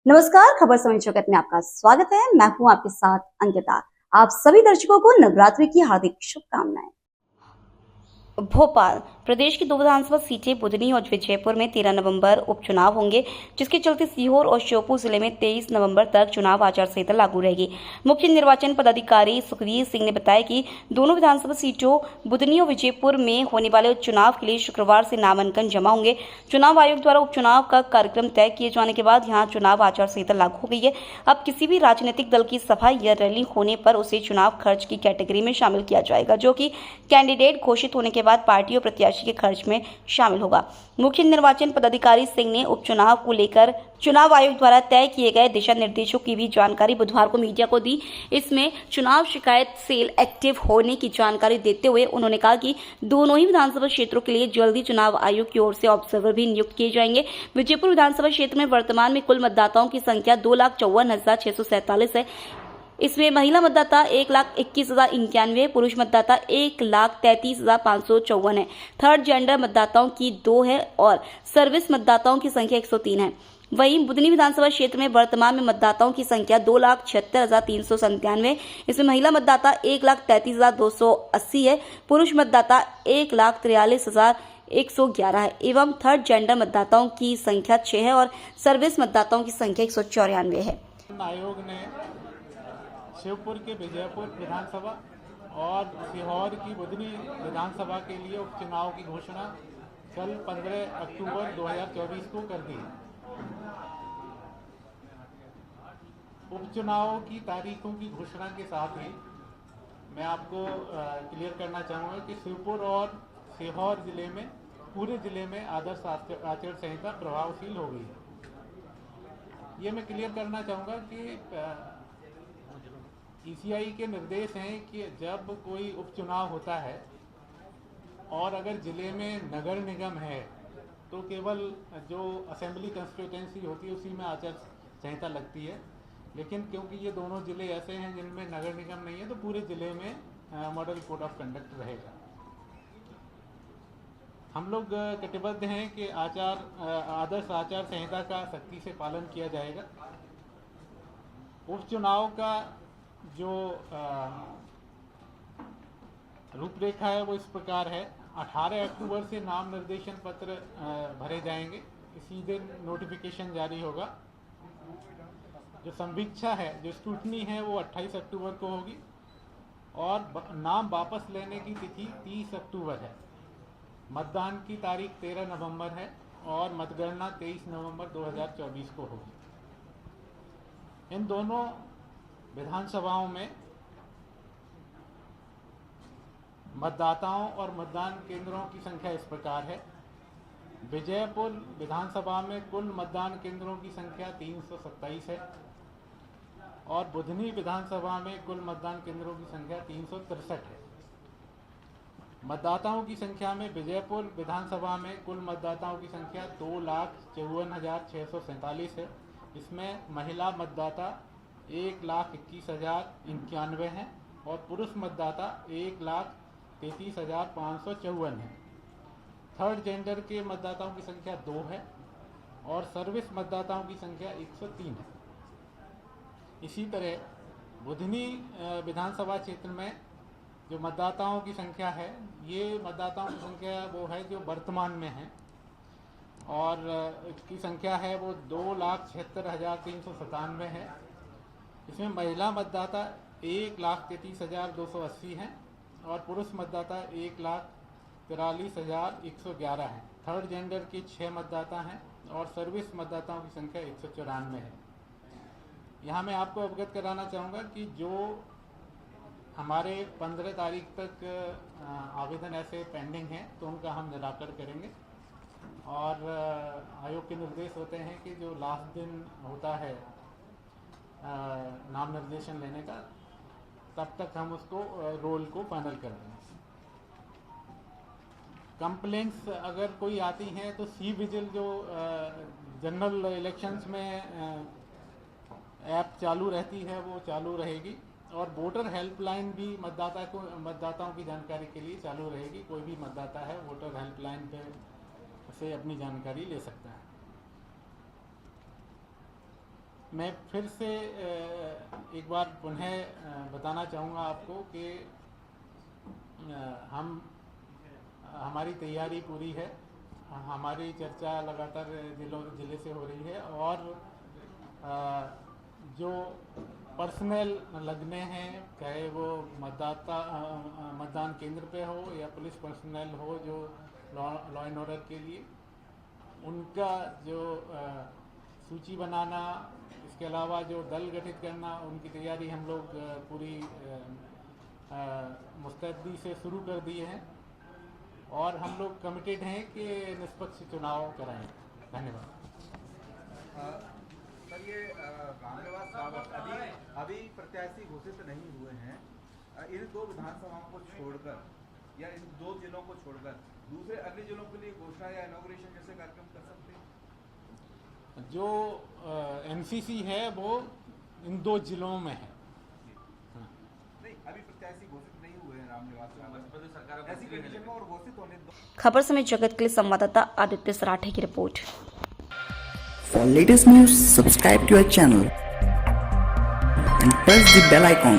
नमस्कार, खबर समय जगत में आपका स्वागत है। मैं हूं आपके साथ अंकिता। आप सभी दर्शकों को नवरात्रि की हार्दिक शुभकामनाएं। भोपाल प्रदेश की 2 विधानसभा सीटें बुधनी और विजयपुर में 13 नवंबर उपचुनाव होंगे, जिसके चलते सीहोर और श्योपुर जिले में 23 नवंबर तक चुनाव आचार संहिता लागू रहेगी। मुख्य निर्वाचन पदाधिकारी सुखवीर सिंह ने बताया कि दोनों विधानसभा सीटों बुधनी और विजयपुर में होने वाले उपचुनाव के लिए शुक्रवार से नामांकन जमा होंगे। चुनाव आयोग द्वारा उपचुनाव का कार्यक्रम तय किए जाने के बाद यहाँ चुनाव आचार संहिता लागू हो गई है। अब किसी भी राजनीतिक दल की सभा या रैली होने पर उसे चुनाव खर्च की कैटेगरी में शामिल किया जाएगा, जो कि कैंडिडेट घोषित होने के बाद पार्टी और प्रत्याशी के खर्च में शामिल होगा। मुख्य निर्वाचन पदाधिकारी सिंह ने उपचुनाव को लेकर चुनाव आयोग द्वारा तय किए गए दिशा निर्देशों की भी जानकारी बुधवार को मीडिया को दी। इसमें चुनाव शिकायत सेल एक्टिव होने की जानकारी देते हुए उन्होंने कहा कि दोनों ही विधानसभा क्षेत्रों के लिए जल्दी चुनाव आयोग की ओर से ऑब्जर्वर भी नियुक्त किए जाएंगे। विजयपुर विधानसभा क्षेत्र में वर्तमान में कुल मतदाताओं की संख्या 2,54,647 है। इसमें महिला मतदाता 1,21,091, पुरुष मतदाता 1,33,554 है। थर्ड जेंडर मतदाताओं की 2 है और सर्विस मतदाताओं की संख्या 103 है। वहीं बुधनी विधानसभा क्षेत्र में वर्तमान में मतदाताओं की संख्या 2,76,397। इसमें महिला मतदाता 1,33,280 है, पुरुष मतदाता 1,43,111 है एवं थर्ड जेंडर मतदाताओं की संख्या 6 है और सर्विस मतदाताओं की संख्या 194 है। आयोग ने शिवपुर के विजयपुर विधानसभा और सीहोर की बुधनी विधानसभा के लिए उपचुनाव की घोषणा कल 15 अक्टूबर 2024 को कर दी। उपचुनाव की तारीखों की घोषणा के साथ ही मैं आपको क्लियर करना चाहूँगा कि शिवपुर और सीहोर जिले में पूरे जिले में आदर्श आचार संहिता प्रभावशील हो गई है। ये मैं क्लियर करना चाहूँगा कि ईसीआई के निर्देश हैं कि जब कोई उपचुनाव होता है और अगर जिले में नगर निगम है तो केवल जो असेंबली कंस्टिट्यूएंसी होती है उसी में आचार संहिता लगती है, लेकिन क्योंकि ये दोनों जिले ऐसे हैं जिनमें नगर निगम नहीं है तो पूरे जिले में मॉडल कोड ऑफ कंडक्ट रहेगा। हम लोग कटिबद्ध हैं कि आदर्श आचार संहिता का सख्ती से पालन किया जाएगा। उपचुनाव का जो रूपरेखा है वो इस प्रकार है। 18 अक्टूबर से नाम निर्देशन पत्र भरे जाएंगे, इसी दिन नोटिफिकेशन जारी होगा। जो संवीक्षा है, जो स्क्रूटनी है वो 28 अक्टूबर को होगी और नाम वापस लेने की तिथि 30 अक्टूबर है। मतदान की तारीख 13 नवंबर है और मतगणना 23 नवंबर 2024 को होगी। इन दोनों विधानसभाओं में मतदाताओं और मतदान केंद्रों की संख्या इस प्रकार है। विजयपुर विधानसभा में कुल मतदान केंद्रों की संख्या 327 है और बुधनी विधानसभा में कुल मतदान केंद्रों की संख्या 363 है। मतदाताओं की संख्या में विजयपुर विधानसभा में कुल मतदाताओं की संख्या 2,54,647 है। इसमें महिला मतदाता 1,21,091 हैं और पुरुष मतदाता 1,33,554 हैं। थर्ड जेंडर के मतदाताओं की संख्या 2 है और सर्विस मतदाताओं की संख्या 103 है। इसी तरह बुधनी विधानसभा क्षेत्र में जो मतदाताओं की संख्या है, ये मतदाताओं की संख्या वो है जो वर्तमान में है और इसकी संख्या है वो 2,76,397 है। इसमें महिला मतदाता 1,33,280 हैं और पुरुष मतदाता 1,43,111 हैं। थर्ड जेंडर के 6 मतदाता हैं और सर्विस मतदाताओं की संख्या 194 है। यहाँ मैं आपको अवगत कराना चाहूँगा कि जो हमारे 15 तारीख तक आवेदन ऐसे पेंडिंग हैं तो उनका हम निराकरण करेंगे और आयोग के निर्देश होते हैं कि जो लास्ट दिन होता है नाम निर्देशन लेने का, तब तक हम उसको रोल को फाइनल कर देंगे। कंप्लेंट्स अगर कोई आती हैं तो सी विजिल जो जनरल इलेक्शंस में ऐप चालू रहती है वो चालू रहेगी और वोटर हेल्पलाइन भी मतदाताओं की जानकारी के लिए चालू रहेगी। कोई भी मतदाता है वोटर हेल्पलाइन पे से अपनी जानकारी ले सकता है। मैं फिर से एक बार पुनः बताना चाहूँगा आपको कि हमारी तैयारी पूरी है। हमारी चर्चा लगातार जिले से हो रही है और जो पर्सनल लगने हैं, चाहे वो मतदान केंद्र पे हो या पुलिस पर्सनल हो जो लॉ एंड ऑर्डर के लिए, उनका जो सूची बनाना, इसके अलावा जो दल गठित करना, उनकी तैयारी हम लोग पूरी मुस्तैदी से शुरू कर दिए हैं और हम लोग कमिटेड हैं कि निष्पक्ष चुनाव कराएं। धन्यवाद। सर, ये रामनिवास साहब अभी प्रत्याशी घोषित नहीं हुए हैं। इन दो विधानसभाओं को छोड़कर या इन दो जिलों को छोड़कर दूसरे अन्य जिलों के लिए घोषणा या इनॉग्रेशन जैसे कार्यक्रम कर सकते हैं? जो एमसीसी है वो इन दो जिलों में है। नहीं, अभी प्रत्याशी घोषित नहीं हुए हैं रामनिवास साहब, ऐसी कंडीशन में और घोषित होने दो। खबर समय जगत के लिए संवाददाता आदित्य सराठे की report. For latest news, subscribe to our channel and press the bell icon.